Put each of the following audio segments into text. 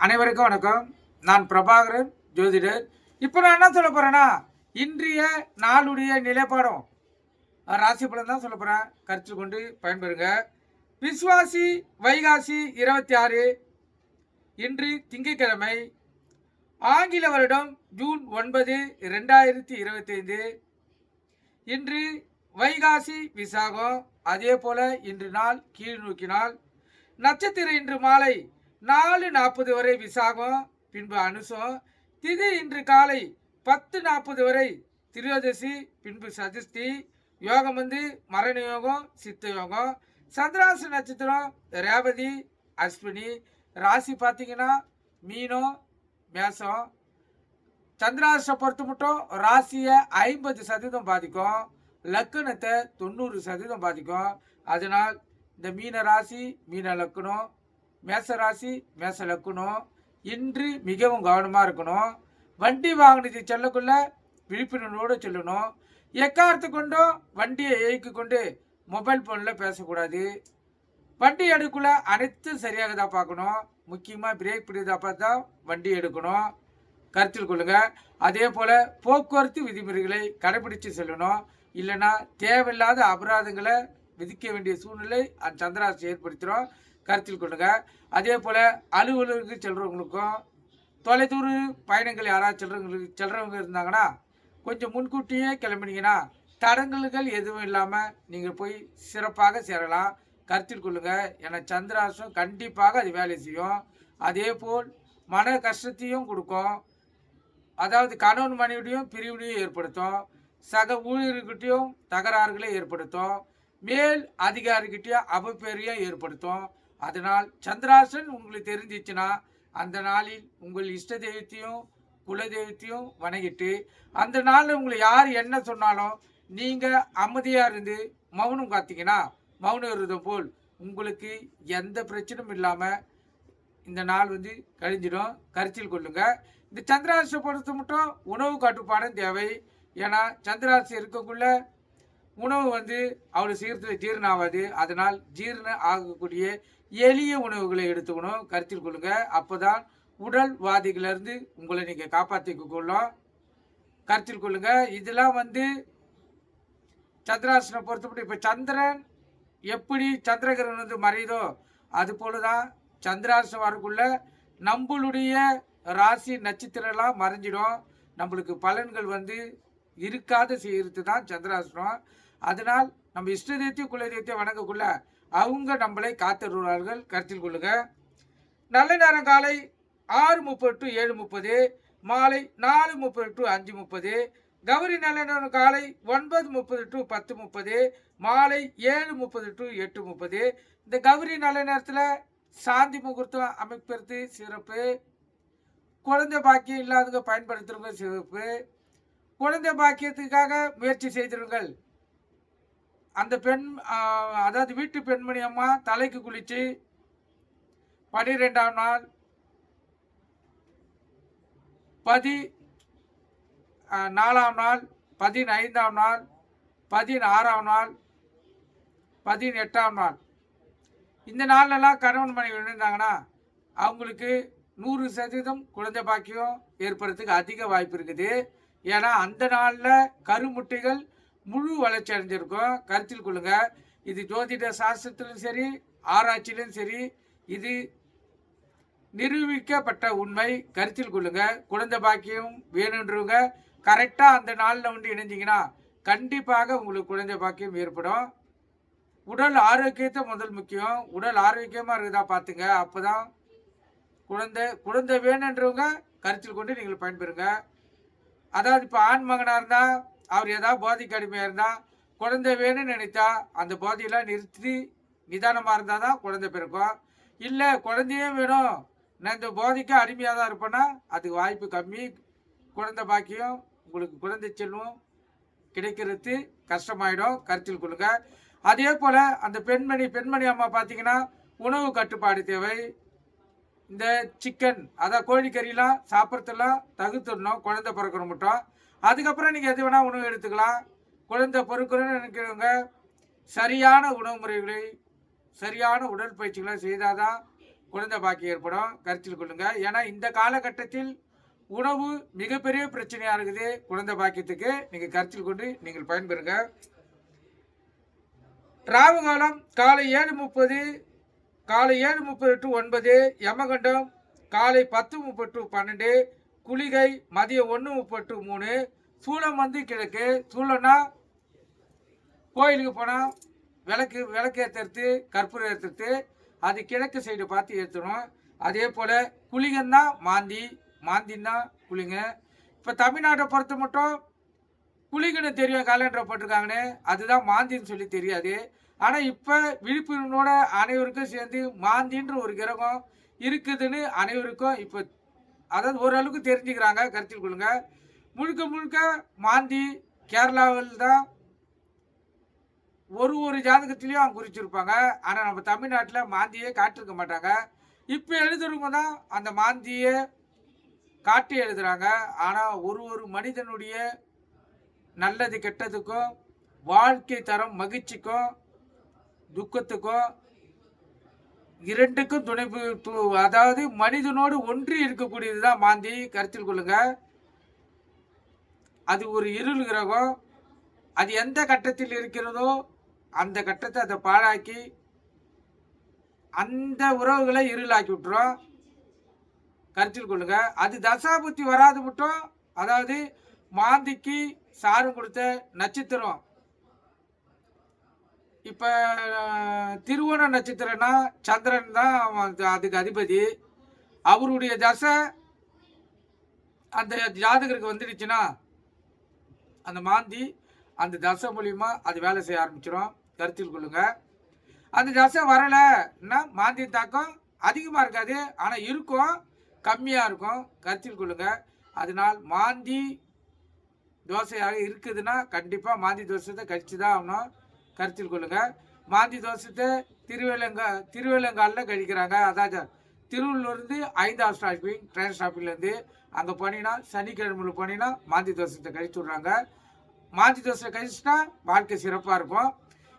அனைவருக்கும் வணக்கம். நான் பிரபாகரன் ஜோதிடர். இப்போ நான் என்ன சொல்ல போகிறேன்னா, இன்றைய நாளுடைய நிலைப்பாடம் ராசி பலன் தான் சொல்ல போகிறேன். கருத்தில் கொண்டு பயன்பெறுங்க. விஸ்வாசி வைகாசி 26 இன்று திங்கட்கிழமை, ஆங்கில வருடம் ஜூன் 9, 2025. இன்று வைகாசி விசாகம். அதே போல இன்று நாள் கீழ் நோக்கினால் நட்சத்திரம் இன்று மாலை 4:40 வரை விசாகம், பின்பு அனுசம். திதி இன்று காலை 10:40 வரை திரியோதசி, பின்பு சதுர்த்தி. யோகம் மரண யோகம், சித்த யோகம். சந்திராச நட்சத்திரம் ரேவதி, அஸ்வினி. ராசி பார்த்தீங்கன்னா மீனம், மேசம். சந்திராசை பொறுத்த மட்டும் ராசியை 50% பாதிக்கும், லக்கணத்தை 90% பாதிக்கும். அதனால் இந்த மீன ராசி, மீன லக்கணம், மேச ராசி, மேச லக்கணம் இன்று மிகவும் கவனமாக இருக்கணும். வண்டி வாகனத்தை செல்லக்குள்ள விழிப்புணர்வோடு செல்லணும். எக்காரத்து கொண்டும் வண்டியை இயக்கி கொண்டு மொபைல் ஃபோனில் பேசக்கூடாது. வண்டி எடுக்குள்ள அனைத்தும் சரியாக தான் பார்க்கணும். முக்கியமாக பிரேக் பிடிதா பார்த்து தான் வண்டி எடுக்கணும். கருத்தில் கொள்ளுங்க. அதே போல் போக்குவரத்து விதிமுறைகளை கடைபிடித்து செல்லணும். இல்லைன்னா தேவையில்லாத அபராதங்களை விதிக்க வேண்டிய சூழ்நிலை அந்த சந்திராசி ஏற்படுத்துகிறோம். கருத்தில் கொள்ளுங்க. அதே போல் அலுவலருக்கு செல்றவங்களுக்கும், தொலைதூர பயணங்கள் யாராவது செல்றவங்க இருந்தாங்கன்னா கொஞ்சம் முன்கூட்டியே கிளம்பினீங்கன்னா தடங்கல்கள் எதுவும் இல்லாமல் நீங்கள் போய் சிறப்பாக சேரலாம். கருத்தில் கொள்ளுங்க. ஏன்னா சந்திராசம் கண்டிப்பாக அது வேலை செய்யும். அதே போல் மன கஷ்டத்தையும் கொடுக்கும். அதாவது கணவன் மனைவியும் பிரிவினையும் ஏற்படுத்தும். சக ஊழியர்கிட்டையும் தகராறுகளை ஏற்படுத்தும். மேல் அதிகாரிகிட்டையும் அவப்பேரையும் ஏற்படுத்தும். அதனால் சந்திராசன் உங்களுக்கு தெரிஞ்சிச்சுன்னா அந்த நாளில் உங்கள் இஷ்ட தெய்வத்தையும் குல தெய்வத்தையும் வணங்கிட்டு அந்த நாளில் உங்களை யார் என்ன சொன்னாலும் நீங்கள் அமைதியாக இருந்து மௌனம் காத்தீங்கன்னா மௌனம் விரதம் போல் உங்களுக்கு எந்த பிரச்சனையும் இல்லாமல் இந்த நாள் கழிஞ்சிடும். கருத்தில் கொள்ளுங்க. இந்த சந்திராசியை பொறுத்த மட்டும் உணவு கட்டுப்பாடும் தேவை. ஏன்னா சந்திராசி இருக்கக்குள்ள உணவு அவ்வளோ சீக்கிரத்தில் ஜீரணம் ஆகாது. அதனால் ஜீரணம் ஆகக்கூடிய எளிய உணவுகளை எடுத்துக்கணும். கருத்தில் கொள்ளுங்க. அப்போ தான் உடல்வாதிகளிலிருந்து உங்களை நீங்கள் காப்பாற்றிக்க கொள்ளும். கருத்தில் கொள்ளுங்க. இதெல்லாம் சந்திராசனை பொறுத்தப்பட்டு இப்போ சந்திரன் எப்படி சந்திரகிரகணம் மறையுதோ அது போல தான் சந்திராசனம் வரக்குள்ள நம்மளுடைய ராசி நட்சத்திரம்லாம் மறைஞ்சிடும். நம்மளுக்கு பலன்கள் இருக்காத செய்கிறது தான் சந்திராசனம். அதனால் நம்ம இஷ்ட தெய்வத்தையும் குல தெய்வத்தையும் வணங்கக்குள்ள அவங்க நம்மளை காத்திருவார்கள். கருத்தில் கொள்ளுங்க. நல்ல நேரம் காலை 6:30 to 7:30, மாலை 4:30 to 5:30. கௌரி நல்ல நேரம் காலை 9:30 to 10:30, மாலை 7:30 to 8:30. இந்த கௌரி நல்ல நேரத்தில் சாந்தி முகூர்த்தம் அமைப்பது சிறப்பு. குழந்தை பாக்கியம் இல்லாதவங்க பயன்படுத்துறவங்க சிறப்பு. குழந்தை பாக்கியத்துக்காக முயற்சி செய்திருங்கள். அந்த பெண், அதாவது வீட்டு பெண்மணி அம்மா தலைக்கு குளித்து 12ஆம் நாள், 14ஆம் நாள், 15ஆம் நாள், 16ஆம் நாள், 18ஆம் நாள் இந்த நாள்லாம் கணவன் மனைவி இருந்தாங்கன்னா அவங்களுக்கு 100% குழந்தை பாக்கியம் ஏற்படுறதுக்கு அதிக வாய்ப்பு இருக்குது. ஏன்னா அந்த நாளில் கருமுட்டைகள் முழு வளர்ச்சி அடைஞ்சிருக்கும். கருத்தில் கொள்ளுங்க. இது ஜோதிட சாஸ்திரத்திலும் சரி, ஆராய்ச்சியிலும் சரி, இது நிரூபிக்கப்பட்ட உண்மை. கருத்தில் கொள்ளுங்க. குழந்தை பாக்கியம் வேணுன்றவங்க கரெக்டாக அந்த நாளில் இணைஞ்சிங்கன்னா கண்டிப்பாக உங்களுக்கு குழந்தை பாக்கியம் ஏற்படும். உடல் ஆரோக்கியத்தை முதல் முக்கியம். உடல் ஆரோக்கியமாக இருக்குதா பார்த்துங்க. அப்போ தான் குழந்தை வேணுன்றவங்க கருத்தில் கொண்டு நீங்கள் பயன்பெறுங்க. அதாவது இப்போ ஆண் மகனாக இருந்தால் அவர் ஏதாவது போதைக்கு அடிமையாக இருந்தால் குழந்தை வேணும்னு நினைத்தா அந்த போதையெல்லாம் நிறுத்தி நிதானமாக இருந்தால் தான் குழந்தை பிறக்கும். இல்லை குழந்தையே வேணும், நான் இந்த போதைக்கு அடிமையாக தான் இருப்பேன்னா அதுக்கு வாய்ப்பு கம்மி. குழந்தை பாக்கியம் உங்களுக்கு குழந்தை செல்வம் கிடைக்கிறது கஷ்டமாயிடும். கருத்தில் கொள்ளுங்க. அதே போல் அந்த பெண்மணி அம்மா பார்த்தீங்கன்னா உணவு கட்டுப்பாடு தேவை. இந்த சிக்கன், அதான் கோழிக்கறிலாம் சாப்பிட்றதெல்லாம் தகுத்துடணும் குழந்தை பிறக்கிற மட்டும். அதுக்கப்புறம் நீங்கள் எது வேணால் உணவு எடுத்துக்கலாம். குழந்தை பொறுக்கணும்னு நினைக்கிறவங்க சரியான உணவு முறைகளை, சரியான உடற்பயிற்சிகளை செய்தால் தான் குழந்தை பாக்கியம் ஏற்படும், கருத்தில் கொள்ளுங்க. ஏன்னா இந்த காலகட்டத்தில் உணவு மிகப்பெரிய பிரச்சனையாக இருக்குது. குழந்தை பாக்கியத்துக்கு நீங்கள் கருத்தில் கொண்டு நீங்கள் பயன்பெறுங்க. ராவு காலம் காலை 7:30 காலை 7:30 to 9, யமகண்டம் காலை 10:30 to 12, குளிகை மதியம் 1:30 to 3, சூளம் வந்து கிழக்கு. சூளம்னா கோயிலுக்கு போனால் விளக்கு ஏற்றுறது, கற்பூரம் ஏற்றுறது, அது கிழக்கு சைடு பார்த்து ஏற்றணும். அதே போல் குளிகன்னா மாந்தின்னா குளிங்க. இப்போ தமிழ்நாட்டை பொறுத்த மட்டும் குளிகன்னு தெரியும், கேலண்டரை போட்டிருக்காங்கன்னு, அதுதான் மாந்தின்னு சொல்லி தெரியாது. ஆனால் இப்போ விழிப்புணர்வோட அனைவருக்கும் சேர்ந்து மாந்தின்ற ஒரு கிரகம் இருக்குதுன்னு அனைவருக்கும் இப்போ அதாவது ஓரளவுக்கு தெரிஞ்சுக்கிறாங்க, கருத்தில் கொள்ளுங்க. முழுக்க முழுக்க மாந்தி கேரளாவில் தான் ஒரு ஜாதகத்திலையும் குறிச்சிருப்பாங்க. ஆனால் நம்ம தமிழ்நாட்டில் மாந்தியே காட்டிருக்க மாட்டாங்க. இப்போ எழுதுறவங்க தான் அந்த மாந்தியை காட்டி எழுதுகிறாங்க. ஆனால் ஒரு மனிதனுடைய நல்லது கெட்டதுக்கும் வாழ்க்கை தரம் மகிழ்ச்சிக்கும் துக்கத்துக்கும் இரண்டுக்கும் துணை, அதாவது மனிதனோடு ஒன்றி இருக்கக்கூடியது தான் மாந்தி, கருத்தில் கொள்ளுங்க. அது ஒரு இருள் கிரகம். அது எந்த கட்டத்தில் இருக்கிறதோ அந்த கட்டத்தை அதை பாழாக்கி அந்த உறவுகளை இருளாக்கி விட்டுரும், கருத்தில் கொள்ளுங்க. அது தசாபுத்தி வராது மட்டும், அதாவது மாந்திக்கு சாரம் கொடுத்த நட்சத்திரம் இப்போ திருவோண நட்சத்திரம்னா சந்திரன் தான் அதுக்கு அதிபதி. அவருடைய தசை அந்த ஜாதகருக்கு வந்துடுச்சுன்னா அந்த மாந்தி அந்த தசை மூலியமா அது வேலை செய்ய ஆரம்பிச்சிடும், கருத்தில் கொள்ளுங்க. அந்த தசை வரலைன்னா மாந்தி தாக்கம் அதிகமாக இருக்காது, ஆனால் இருக்கும், கம்மியாக இருக்கும், கருத்தில் கொள்ளுங்க. அதனால் மாந்தி தோசையாக இருக்குதுன்னா கண்டிப்பாக மாந்தி தோசத்தை கழிச்சு தான் ஆகணும், கருத்தில் கொள்ளுங்க. மாந்தி தோசத்தை திருவேலங்காலில் கழிக்கிறாங்க. அதாவது திருவள்ளூர்லேருந்து 5ஆம் ஸ்டாப்பிங் ட்ரெயின் ஸ்டாப்பிங்லேருந்து அங்கே போனீங்கன்னா சனிக்கிழமையில் போனீங்கன்னா மாந்தி தோசத்தை கழிச்சு விட்றாங்க. மாந்தி தோசை கழிச்சுட்டா வாழ்க்கை சிறப்பாக இருக்கும்,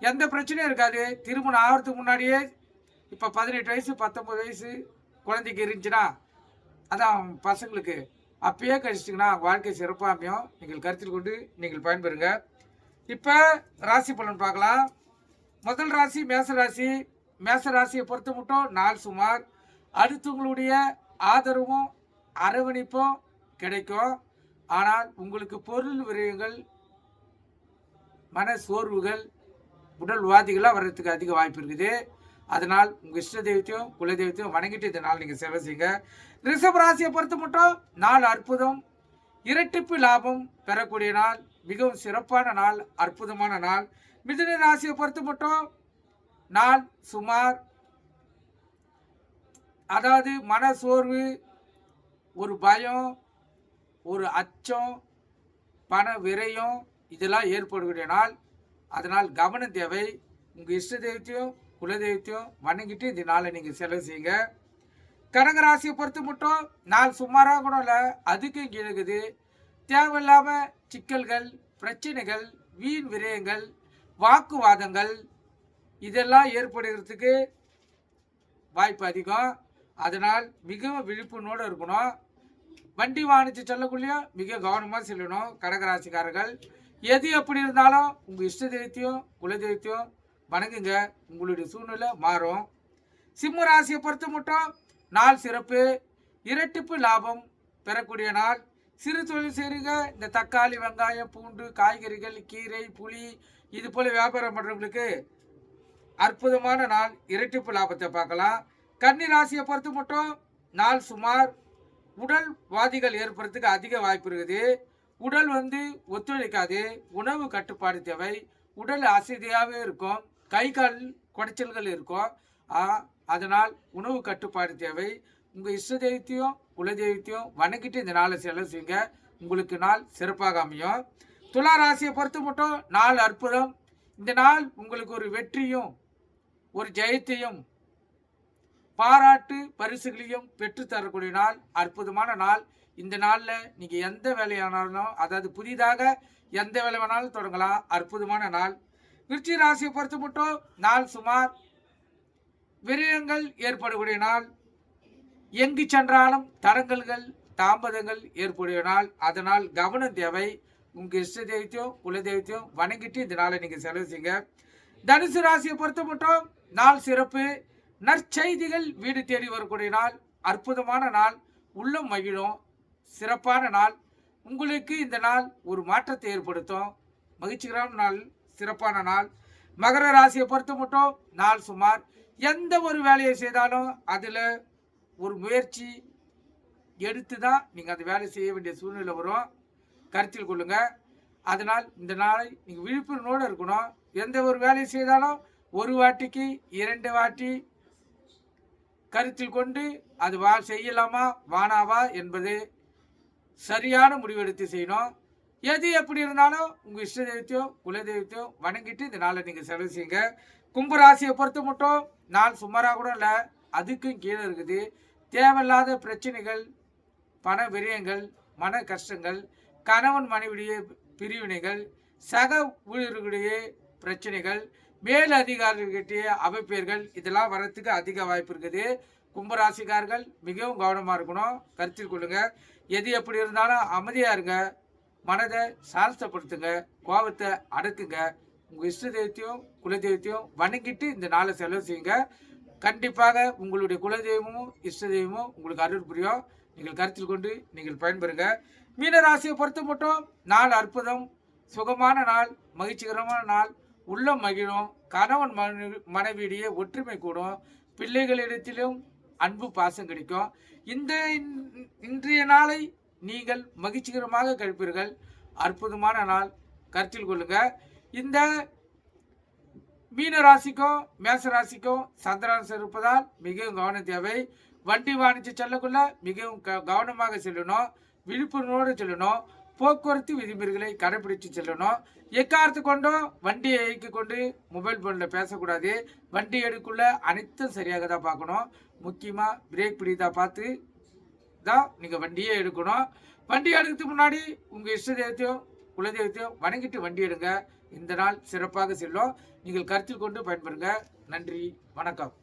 எந்த பிரச்சனையும் இருக்காது. திருமணம் ஆகிறதுக்கு முன்னாடியே இப்போ 18 வயசு 19 வயசு குழந்தைக்கு இருந்துச்சுன்னா, அதான் பசங்களுக்கு அப்பயே கழிச்சிட்டிங்கன்னா வாழ்க்கை சிறப்பாக அமையும். நீங்கள் கருத்தில் கொண்டு நீங்கள் பயன்பெறுங்க. இப்போ ராசி பலன் பார்க்கலாம். முதல் ராசி மேசராசி. மேசராசியை பொறுத்த மட்டும் நாள் சுமார். அடுத்தவங்களுடைய ஆதரவும் அரவணைப்பும் கிடைக்கும். ஆனால் உங்களுக்கு பொருள் விரயங்கள், மன சோர்வுகள், உடல் உபாதைகளாக வர்றதுக்கு அதிக வாய்ப்பு இருக்குது. அதனால் உங்கள் இஷ்ட தெய்வத்தையும் குல தெய்வத்தையும் வணங்கிட்டு இந்த நாள் நீங்கள் சேவை செய்யுங்க. ரிஷப ராசியை பொறுத்த மட்டும் நாள் அற்புதம், இரட்டிப்பு லாபம் பெறக்கூடிய நாள், மிகவும் சிறப்பான நாள், அற்புதமான நாள். மிதுன ராசியை பொறுத்த மட்டும் நாள் சுமார். அதாவது மன சோர்வு, ஒரு பயம், ஒரு அச்சம், பண விரயம் இதெல்லாம் ஏற்படக்கூடிய நாள். அதனால் கவனம் தேவை. உங்கள் இஷ்ட தெய்வத்தையும் குலதெய்வத்தையும் வணங்கிட்டு இந்த நாளை நீங்கள் செலவு செய்யுங்க. கடகராசியை பொறுத்த மட்டும் நாள் சுமாராக கூட இல்லை, அதுக்கும் கீழகுது. தேவையில்லாமல் சிக்கல்கள், பிரச்சனைகள், வீண் விரயங்கள், வாக்குவாதங்கள் இதெல்லாம் ஏற்படுகிறதுக்கு வாய்ப்பு அதிகம். அதனால் மிகவும் விழிப்புணர்வோடு இருக்கணும். வண்டி வாணிச்சு செல்லக்குள்ளேயும் மிக கவனமாக செல்லணும் கடகராசிக்காரர்கள். எது எப்படி இருந்தாலும் உங்கள் இஷ்ட தெய்வத்தையும் குலதெய்வத்தையும் வணங்குங்க, உங்களுடைய சூழ்நிலை மாறும். சிம்ம ராசியை பொறுத்த மட்டும் நாள் சிறப்பு, இரட்டிப்பு லாபம் பெறக்கூடிய நாள். சிறு தொழில் செய்யுங்க. இந்த தக்காளி, வெங்காயம், பூண்டு, காய்கறிகள், கீரை, புளி இது போல வியாபாரம் பண்ணுறவங்களுக்கு அற்புதமான நாள், இரட்டிப்பு லாபத்தை பார்க்கலாம். கன்னி ராசியை பொறுத்த மட்டும் நாள் சுமார். உடல் வாதிகள் ஏற்படுறதுக்கு அதிக வாய்ப்பு இருக்குது. உடல் ஒத்துழைக்காது, உணவு கட்டுப்பாடு தேவை. உடல் அசதியாகவே இருக்கும், கை கால் குடைச்சல்கள் இருக்கும். அதனால் உணவு கட்டுப்பாடு தேவை. உங்கள் இஷ்ட தெய்வத்தையும் குலதெய்வத்தையும் வணங்கிட்டு இந்த நாளை செலவு செய்யுங்க, உங்களுக்கு நாள் சிறப்பாக அமையும். துலா ராசியை பொறுத்த மட்டும் நாள் அற்புதம். இந்த நாள் உங்களுக்கு ஒரு வெற்றியும் ஒரு ஜெயத்தையும் பாராட்டு பரிசுகளையும் பெற்றுத்தரக்கூடிய நாள், அற்புதமான நாள். இந்த நாளில் நீங்கள் எந்த வேலையானாலும், அதாவது புதிதாக எந்த வேலை வேணாலும் தொடங்கலாம், அற்புதமான நாள். விருச்சிக ராசியை பொறுத்த மட்டும் நாள் சுமார். விரயங்கள் ஏற்படக்கூடிய நாள். எங்கு சென்றாலும் தடங்கல்கள் தாமதங்கள் ஏற்படைய நாள். அதனால் கவனம் தேவை. உங்கள் இஷ்ட தெய்வத்தையும் குல தெய்வத்தையும் வணங்கிட்டு இந்த நாளை நீங்கள் செலவு செய்யுங்க. தனுசு ராசியை பொறுத்த மட்டும் நாள் சிறப்பு. நற்செய்திகள் வீடு தேடி வரக்கூடிய நாள். அற்புதமான நாள். உள்ளம் மகிழும். சிறப்பான நாள். உங்களுக்கு இந்த நாள் ஒரு மாற்றத்தை ஏற்படுத்தும். மகிழ்ச்சிகரமான நாள். சிறப்பான நாள். மகர ராசியை பொறுத்த மட்டும் நாள் சுமார். எந்த ஒரு வேலையை செய்தாலும் அதில் ஒரு முயற்சி எடுத்து தான் நீங்கள் அந்த வேலை செய்ய வேண்டிய சூழ்நிலை வரும். கருத்தில் கொள்ளுங்க. அதனால் இந்த நாளை நீங்கள் விழிப்புணர்வோடு இருக்கணும். எந்த ஒரு வேலையை செய்தாலும் ஒரு வாட்டிக்கு 2 வாட்டி கருத்தில் கொண்டு அது செய்யலாமா வானாவா என்பது சரியான முடிவெடுத்து செய்யணும். எது எப்படி இருந்தாலும் உங்கள் இஷ்ட தெய்வத்தையோ குல தெய்வத்தையோ வணங்கிட்டு இந்த நாளை நீங்கள் செலவு செய்யுங்க. கும்பராசியை பொறுத்த மட்டும் நாள் சுமாராக கூட இல்லை, அதுக்கும் கீழே இருக்குது. தேவையில்லாத பிரச்சனைகள், பண விரயங்கள், மன கஷ்டங்கள், கணவன் மனைவிடைய பிரிவினைகள், சக ஊழியர்களுடைய பிரச்சனைகள், மேல் அதிகாரிகிட்டே அவப்பேர்கள், இதெல்லாம் வரத்துக்கு அதிக வாய்ப்பு இருக்குது. கும்பராசிக்காரர்கள் மிகவும் கவனமாக இருக்கணும். கருத்தில் கொள்ளுங்க. எது எப்படி இருந்தாலும் அமைதியாக இருங்க. மனதை சாந்தப்படுத்துங்க. கோபத்தை அடக்குங்க. உங்கள் இஷ்ட தெய்வத்தையும் குலதெய்வத்தையும் வணங்கிட்டு இந்த நாளை செலவு செய்யுங்க. கண்டிப்பாக உங்களுடைய குலதெய்வமும் இஷ்ட தெய்வமும் உங்களுக்கு அருள் புரியும். நீங்கள் கருத்தில் கொண்டு நீங்கள் பயன்பெறுங்க. மீன ராசியை பொறுத்த மட்டும் நாள் அற்புதம். சுகமான நாள். மகிழ்ச்சிகரமான நாள். உள்ளம் மகிழும். கணவன் மனைவியிடையே ஒற்றுமை கூடும். பிள்ளைகளிடத்திலும் அன்பு பாசம் கிடைக்கும். இன்றைய நாளை நீங்கள் மகிழ்ச்சிகரமாக கழிப்பீர்கள். அற்புதமான நாள். கருத்தில் கொள்ளுங்க. இந்த மீன ராசிக்கும் மேச ராசிக்கும் சந்திரன் இருப்பதால் மிகவும் கவனம் தேவை. வண்டி வாணிச்சு செல்லக்குள்ள மிகவும் கவனமாக செல்லணும். விழிப்புணர்வோடு செல்லணும். போக்குவரத்து விதிமுறைகளை கடைபிடித்து செல்லணும். எக்காரத்து கொண்டும் வண்டியை இயக்கி கொண்டு மொபைல் ஃபோனில் பேசக்கூடாது. வண்டி எடுக்குள்ள அனைத்தும் சரியாக தான் பார்க்கணும். முக்கியமாக பிரேக் பிடித்தா பார்த்து தான் நீங்கள் வண்டியே எடுக்கணும். வண்டி எடுக்கிறதுக்கு முன்னாடி உங்கள் இஷ்ட தெய்வத்தையும் குலதெய்வத்தையும் வணங்கிட்டு வண்டி எடுங்க. இந்த நாள் சிறப்பாக செல்லும். நீங்கள் கருத்தில் கொண்டு பயன்பெறுங்க. நன்றி, வணக்கம்.